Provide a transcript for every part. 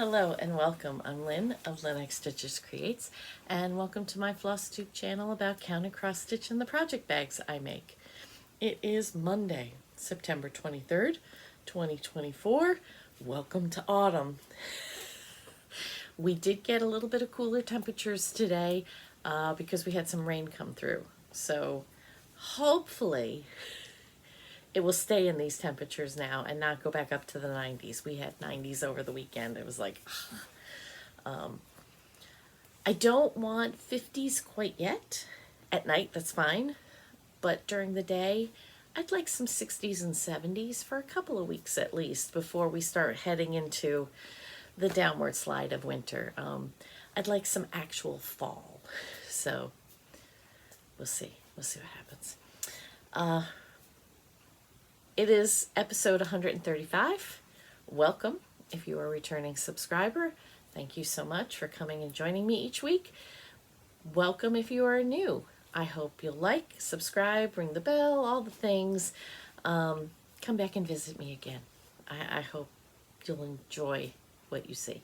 Hello and welcome. I'm Lynn of Lynn X Stitches Creates, and welcome to my Flosstube channel about count and cross stitch and the project bags I make. It is Monday, September 23rd, 2024. Welcome to autumn. We did get a little bit of cooler temperatures today because we had some rain come through. So hopefully it will stay in these temperatures now and not go back up to the 90s. We had 90s over the weekend. It was like, I don't want 50s quite yet. At night, that's fine. But during the day, I'd like some 60s and 70s for a couple of weeks at least before we start heading into the downward slide of winter. I'd like some actual fall. So we'll see. We'll see what happens. It is episode 135. Welcome if you are a returning subscriber. Thank you so much for coming and joining me each week. Welcome if you are new. I hope you'll like, subscribe, ring the bell, all the things. Come back and visit me again. I hope you'll enjoy what you see.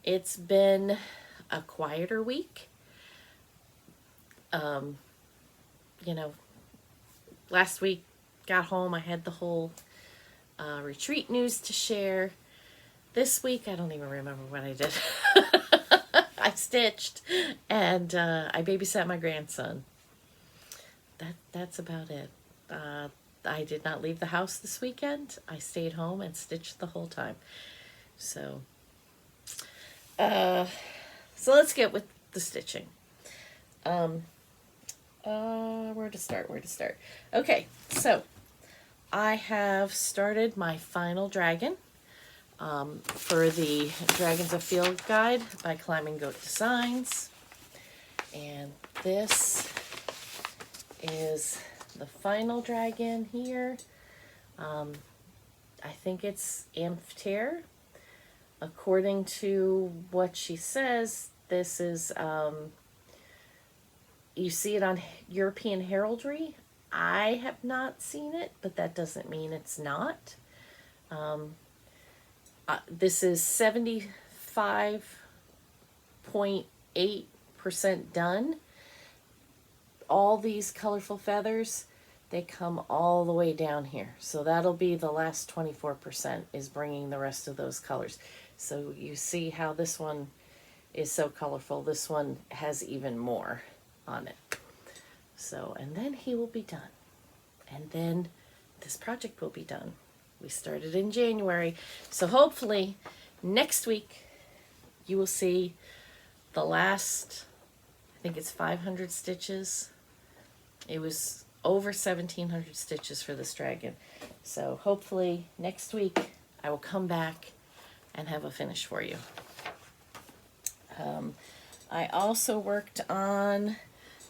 It's been a quieter week. Last week, got home, I had the whole retreat news to share. This week, I don't even remember what I did. I stitched, and I babysat my grandson. That's about it. I did not leave the house this weekend. I stayed home and stitched the whole time. So let's get with the stitching. Where to start? Okay, so I have started my final dragon for the Dragons of Field Guide by Climbing Goat Designs. And this is the final dragon here. I think it's Amptere. According to what she says, this is you see it on European heraldry. I have not seen it, but that doesn't mean it's not. This is 75.8% done. All these colorful feathers, they come all the way down here. So that'll be the last 24% is bringing the rest of those colors. So you see how this one is so colorful. This one has even more on it. So, and then he will be done. And then this project will be done. We started in January. So hopefully next week you will see the last, I think it's 500 stitches. It was over 1,700 stitches for this dragon. So hopefully next week I will come back and have a finish for you. I also worked on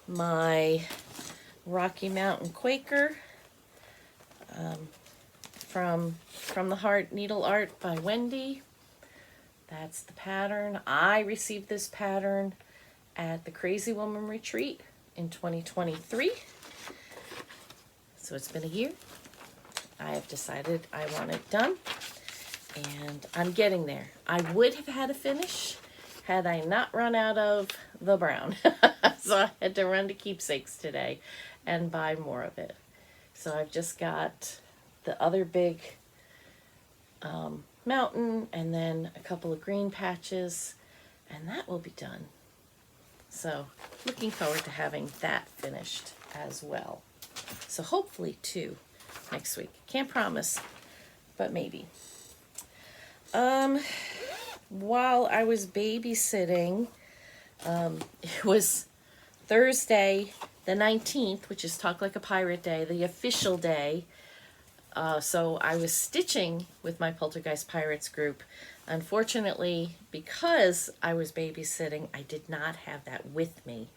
my Rocky Mountain Quaker from the Heart Needleart by Wendy. That's the pattern. I received this pattern at the Crazy Woman Retreat in 2023. So it's been a year. I have decided I want it done, and I'm getting there. I would have had a finish had I not run out of the brown. So I had to run to Keepsakes today and buy more of it. So I've just got the other big mountain and then a couple of green patches, and that will be done. So looking forward to having that finished as well. So hopefully 2 next week. Can't promise, but maybe. While I was babysitting, it was Thursday the 19th, which is Talk Like a Pirate Day, the official day. So I was stitching with my Poltergeist Pirates group. Unfortunately, because I was babysitting, I did not have that with me.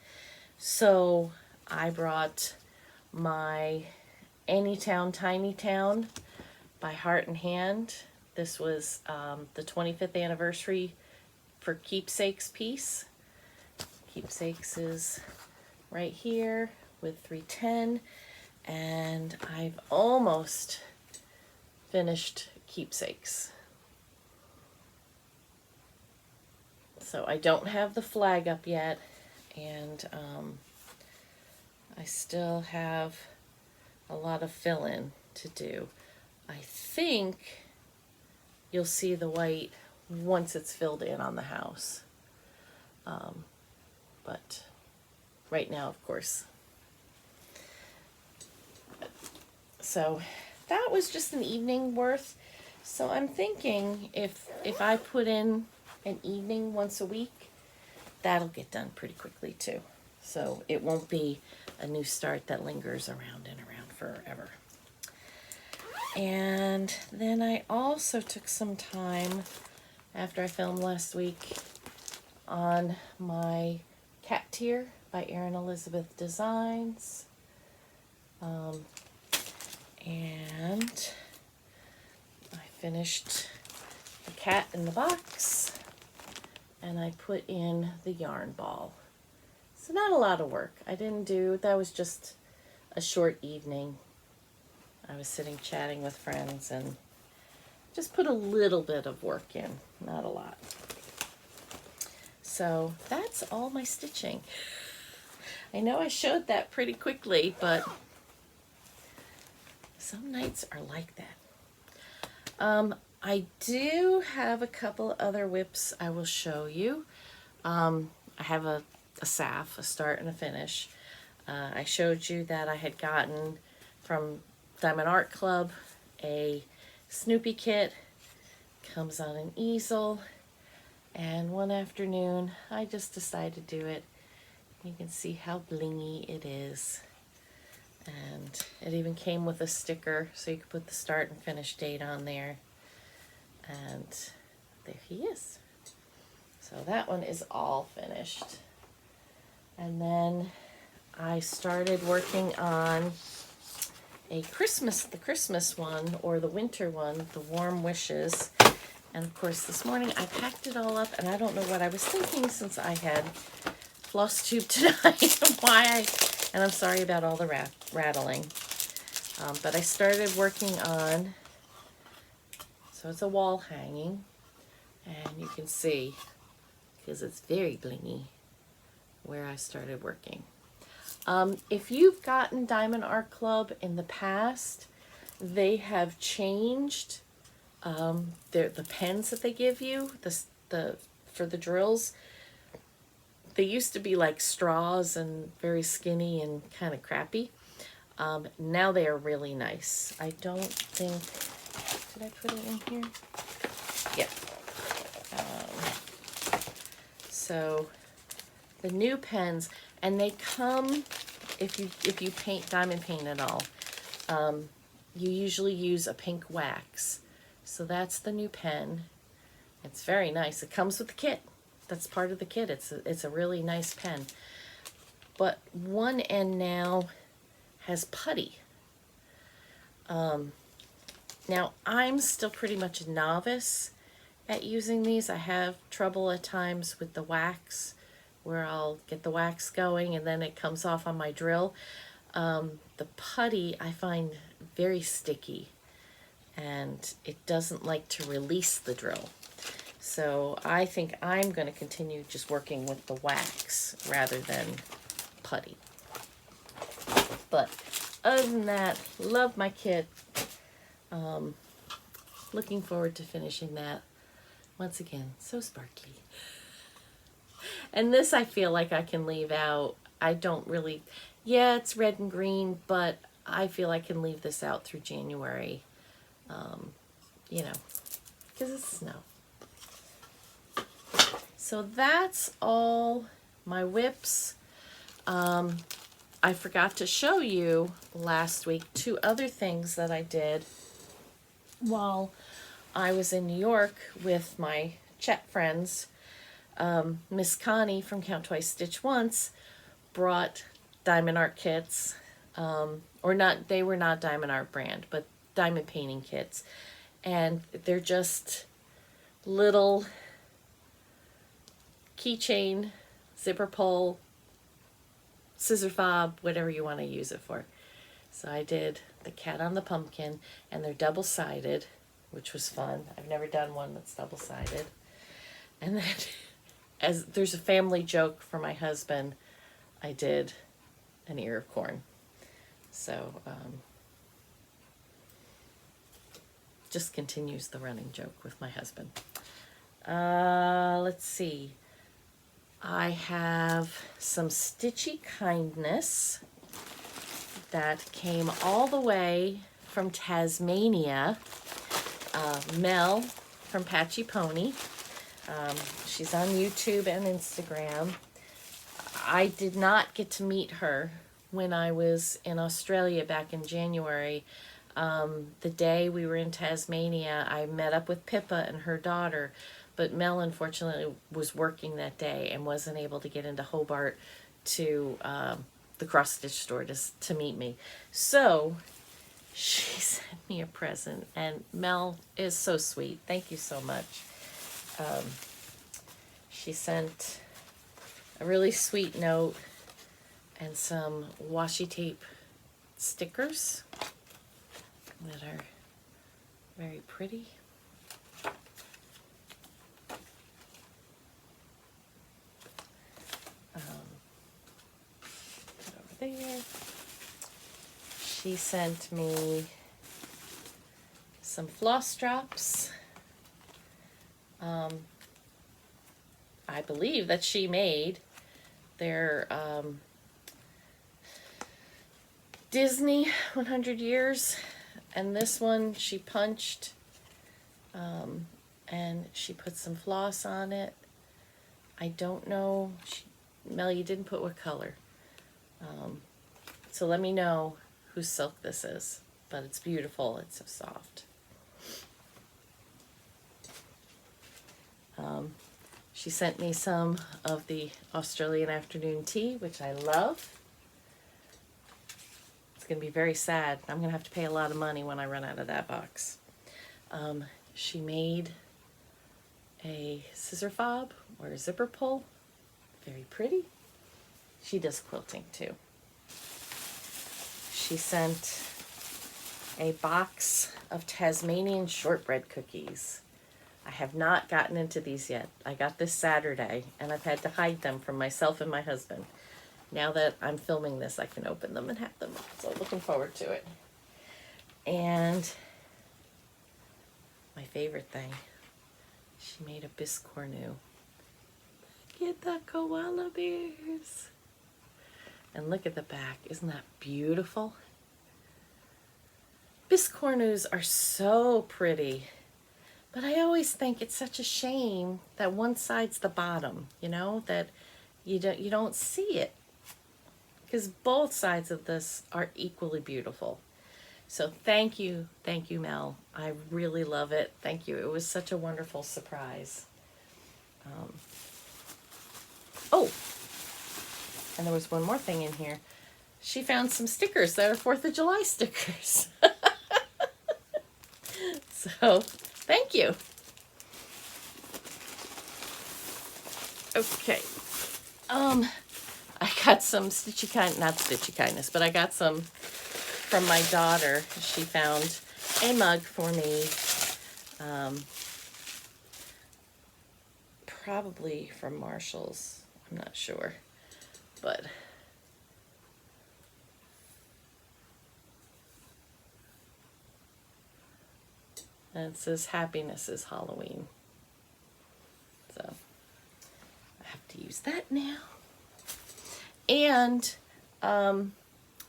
So I brought my Anytown Tiny Town by Heart and Hand. This was the 25th anniversary for Keepsakes piece. Keepsakes is right here with 310, and I've almost finished Keepsakes. So I don't have the flag up yet, and I still have a lot of fill-in to do. I think you'll see the white once it's filled in on the house. But right now, of course. So that was just an evening worth. So I'm thinking if I put in an evening once a week, that'll get done pretty quickly too. So it won't be a new start that lingers around and around forever. And then I also took some time after I filmed last week on my cat tier by Erin Elizabeth Designs. And I finished the cat in the box, and I put in the yarn ball. So not a lot of work. That was just a short evening. I was sitting chatting with friends and just put a little bit of work in, not a lot. So that's all my stitching. I know I showed that pretty quickly, but some nights are like that. I do have a couple other whips I will show you. I have a SAF, a start and a finish. I showed you that I had gotten from Diamond Art Club a Snoopy kit. Comes on an easel, and one afternoon I just decided to do it. You can see how blingy it is. And it even came with a sticker so you could put the start and finish date on there. And there he is. So that one is all finished. And then I started working on the Christmas one, or the winter one, the Warm Wishes. And of course this morning I packed it all up, and I don't know what I was thinking since I had floss tube tonight. And I'm sorry about all the rattling. But I started working on, so it's a wall hanging, and you can see, because it's very blingy, where I started working. If you've gotten Diamond Art Club in the past, they have changed the pens that they give you, for the drills. They used to be like straws and very skinny and kind of crappy. Now they are really nice. I don't think, did I put it in here? Yeah. So the new pens, and they come, if you diamond paint at all, you usually use a pink wax. So that's the new pen. It's very nice. It comes with the kit. That's part of the kit. It's a really nice pen. But one end now has putty. Now I'm still pretty much a novice at using these. I have trouble at times with the wax, where I'll get the wax going and then it comes off on my drill. The putty I find very sticky, and it doesn't like to release the drill. So I think I'm going to continue just working with the wax rather than putty. But other than that, love my kit. Looking forward to finishing that. Once again, so sparkly. And this I feel like I can leave out. I don't really, yeah, it's red and green, but I feel I can leave this out through January, you know, because it's snow. So that's all my whips. I forgot to show you last week 2 other things that I did while I was in New York with my Chet friends. Miss Connie from Count Twice Stitch Once brought diamond art kits, or not, they were not Diamond Art brand, but diamond painting kits. And they're just little keychain, zipper pull, scissor fob, whatever you want to use it for. So I did the cat on the pumpkin, and they're double-sided, which was fun. I've never done one that's double-sided. And then as there's a family joke for my husband, I did an ear of corn. So just continues the running joke with my husband. Let's see. I have some Stitchy Kindness that came all the way from Tasmania. Mel from Patchy Pony. She's on YouTube and Instagram. I did not get to meet her when I was in Australia back in January. The day we were in Tasmania, I met up with Pippa and her daughter, but Mel unfortunately was working that day and wasn't able to get into Hobart to the cross stitch store to meet me. So she sent me a present, and Mel is so sweet. Thank you so much. She sent a really sweet note and some washi tape stickers that are very pretty. Put over there. She sent me some floss drops. I believe that she made. They're Disney 100 Years, and this one she punched and she put some floss on it. I don't know, Mel, you didn't put what color. So let me know whose silk this is, but it's beautiful. It's so soft. She sent me some of the Australian afternoon tea, which I love. It's going to be very sad. I'm going to have to pay a lot of money when I run out of that box. She made a scissor fob or a zipper pull. Very pretty. She does quilting too. She sent a box of Tasmanian shortbread cookies. I have not gotten into these yet. I got this Saturday, and I've had to hide them from myself and my husband. Now that I'm filming this, I can open them and have them. So looking forward to it. And my favorite thing, she made a biscornu. Look at the koala bears. And look at the back. Isn't that beautiful? Biscornus are so pretty. But I always think it's such a shame that one side's the bottom, you know, that you don't see it. Because both sides of this are equally beautiful. So thank you, Mel. I really love it. Thank you. It was such a wonderful surprise. Oh, and there was one more thing in here. She found some stickers that are 4th of July stickers. So, thank you. Okay. I got some not Stitchy Kindness, but I got some from my daughter. She found a mug for me. Probably from Marshall's. I'm not sure. But and it says happiness is Halloween. So I have to use that now. And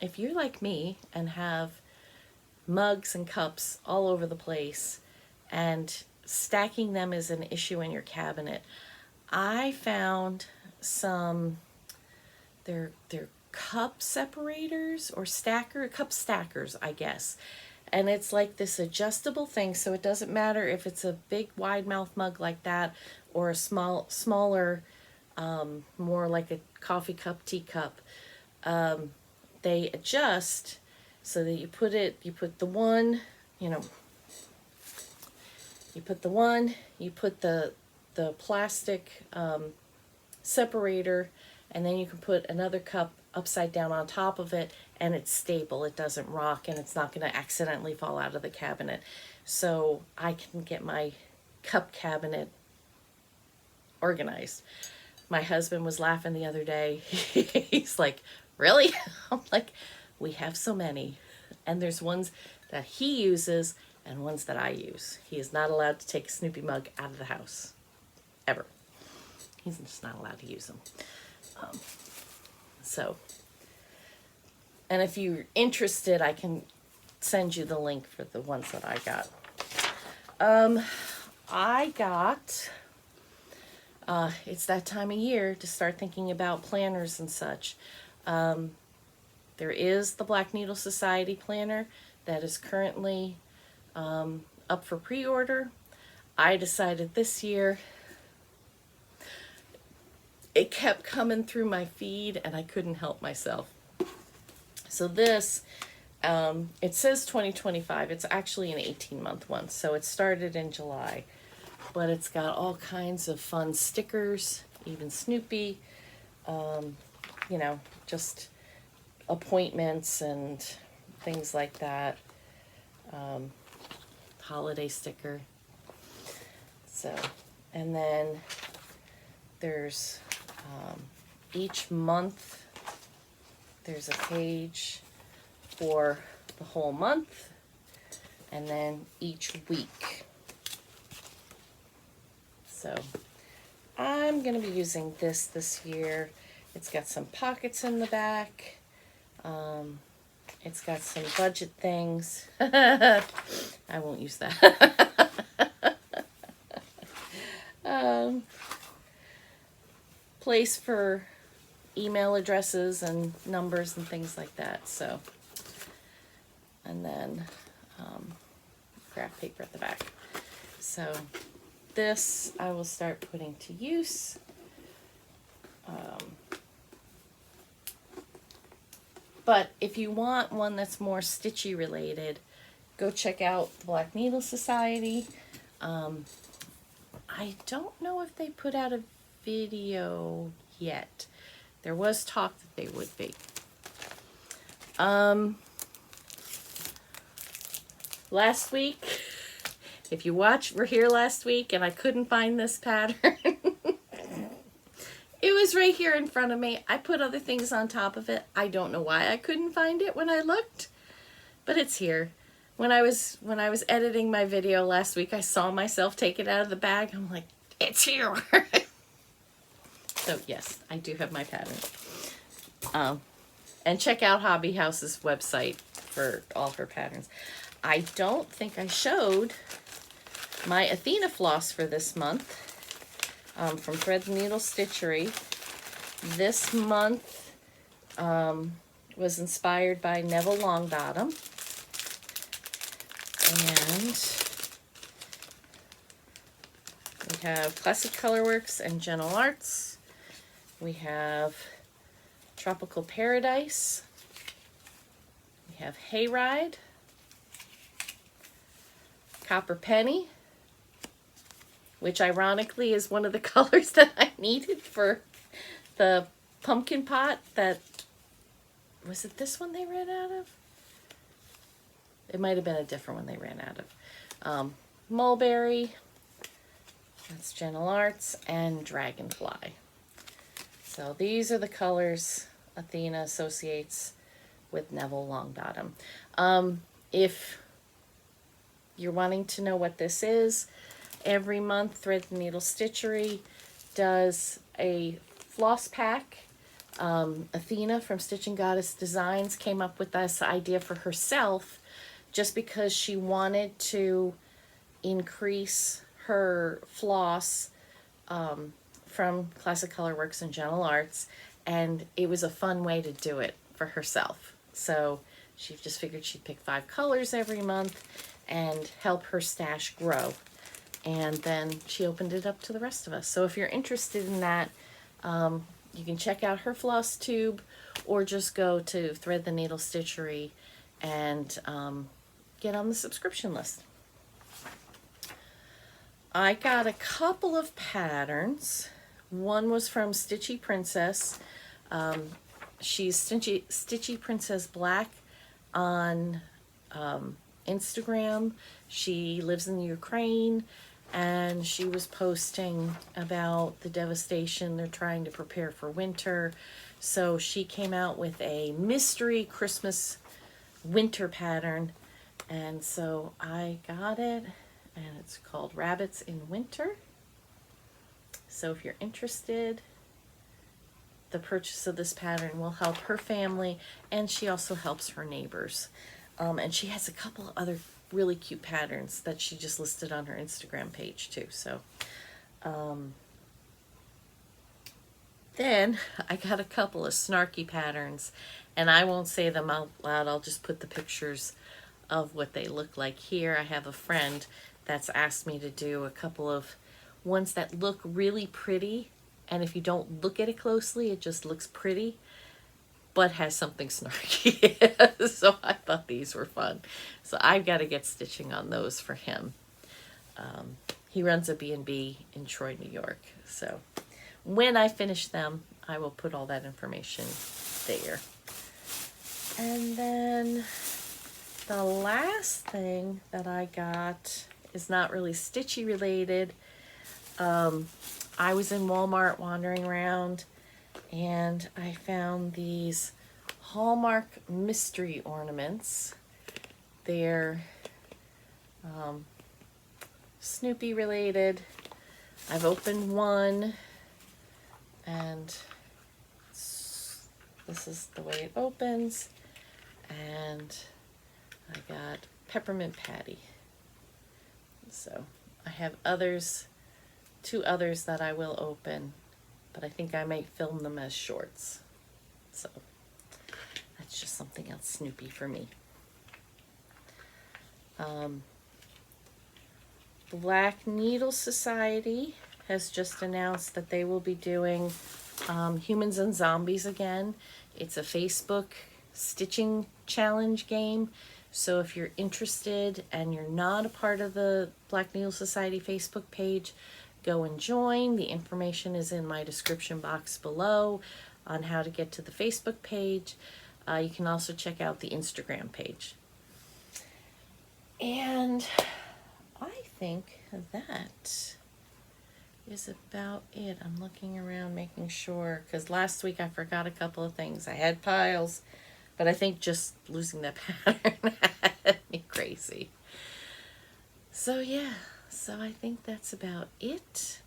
if you're like me and have mugs and cups all over the place and stacking them is an issue in your cabinet, I found some, they're cup separators or cup stackers, I guess. And it's like this adjustable thing, so it doesn't matter if it's a big wide mouth mug like that or a smaller, more like a coffee cup, tea cup. They adjust so that you put the one, you put the plastic separator, and then you can put another cup upside down on top of it, and it's stable. It doesn't rock, and it's not going to accidentally fall out of the cabinet. So I can get my cup cabinet organized. My husband was laughing the other day. He's like, really? I'm like, we have so many. And there's ones that he uses and ones that I use. He is not allowed to take a Snoopy mug out of the house. Ever. He's just not allowed to use them. And if you're interested, I can send you the link for the ones that I got. It's that time of year to start thinking about planners and such. There is the Black Needle Society planner that is currently up for pre-order. I decided this year, it kept coming through my feed and I couldn't help myself. So this, it says 2025. It's actually an 18-month one. So it started in July. But it's got all kinds of fun stickers, even Snoopy, just appointments and things like that. Holiday sticker. So, and then there's each month there's a page for the whole month, and then each week. So I'm going to be using this year. It's got some pockets in the back. It's got some budget things. I won't use that. Place for email addresses and numbers and things like that. So, and then graph paper at the back. So this I will start putting to use. But if you want one that's more stitchy related, go check out the Black Needle Society. I don't know if they put out a video yet. There was talk that they would be. Last week, if you were here last week and I couldn't find this pattern, it was right here in front of me. I put other things on top of it. I don't know why I couldn't find it when I looked, but it's here. When I was editing my video last week, I saw myself take it out of the bag. I'm like, it's here. So yes, I do have my pattern. And check out Hobby House's website for all her patterns. I don't think I showed my Athena floss for this month from Thread the Needle Stitchery. This month was inspired by Neville Longbottom. And we have Classic Colorworks and Gentle Arts. We have Tropical Paradise. We have Hayride. Copper Penny, which ironically is one of the colors that I needed for the pumpkin pot that, was it this one they ran out of? It might have been a different one they ran out of. Mulberry, that's Gentle Arts, and Dragonfly. So these are the colors Athena associates with Neville Longbottom. If you're wanting to know what this is, every month Thread the Needle Stitchery does a floss pack. Athena from Stitching Goddess Designs came up with this idea for herself just because she wanted to increase her floss from Classic Colorworks and Gentle Arts, and it was a fun way to do it for herself. So she just figured she'd pick 5 colors every month and help her stash grow. And then she opened it up to the rest of us. So if you're interested in that, you can check out her floss tube or just go to Thread the Needle Stitchery and get on the subscription list. I got a couple of patterns. One was from Stitchy Princess. She's Stitchy Princess Black on Instagram. She lives in the Ukraine. and she was posting about the devastation they're trying to prepare for winter. So she came out with a mystery Christmas winter pattern, and so I got it, and it's called Rabbits in Winter. So if you're interested, the purchase of this pattern will help her family, and she also helps her neighbors. And she has a couple of other really cute patterns that she just listed on her Instagram page too. So then I got a couple of snarky patterns, and I won't say them out loud. I'll just put the pictures of what they look like here. I have a friend that's asked me to do a couple of ones that look really pretty, and if you don't look at it closely, it just looks pretty, but has something snarky. So I thought these were fun. So I've got to get stitching on those for him. He runs a B&B in Troy, New York. So when I finish them, I will put all that information there. And then the last thing that I got is not really stitchy related. I was in Walmart wandering around, and I found these Hallmark mystery ornaments. They're Snoopy related. I've opened one, and this is the way it opens. And I got Peppermint Patty. So I have others, 2 others that I will open, but I think I might film them as shorts. So that's just something else Snoopy for me. Black Needle Society has just announced that they will be doing Humans and Zombies again. It's a Facebook stitching challenge game. So if you're interested and you're not a part of the Black Needle Society Facebook page, go and join. The information is in my description box below on how to get to the Facebook page. You can also check out the Instagram page. And I think that is about it. I'm looking around making sure, because last week I forgot a couple of things. I had piles, but I think just losing that pattern had me crazy. So yeah, so I think that's about it.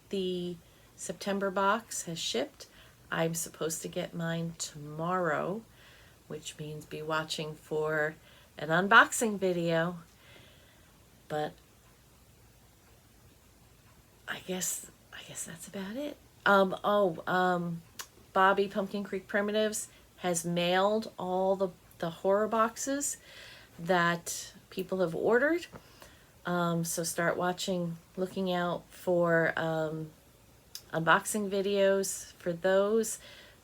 The September box has shipped. I'm supposed to get mine tomorrow, which means be watching for an unboxing video. But I guess that's about it. Bobby Pumpkin Creek Primitives has mailed all the horror boxes that people have ordered. So start looking out for unboxing videos for those.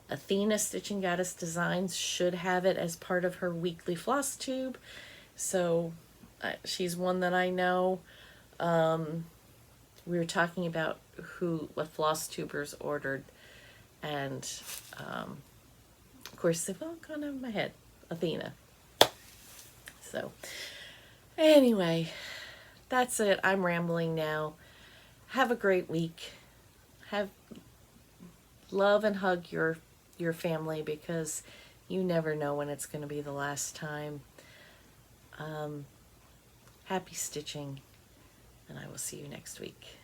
Athena Stitching Goddess Designs should have it as part of her weekly floss tube. So she's one that I know. We were talking about what Flosstubers ordered, and of course they've all gone over my head. Athena. So anyway, that's it. I'm rambling now. Have a great week. Love and hug your family, because you never know when it's going to be the last time. Happy stitching, and I will see you next week.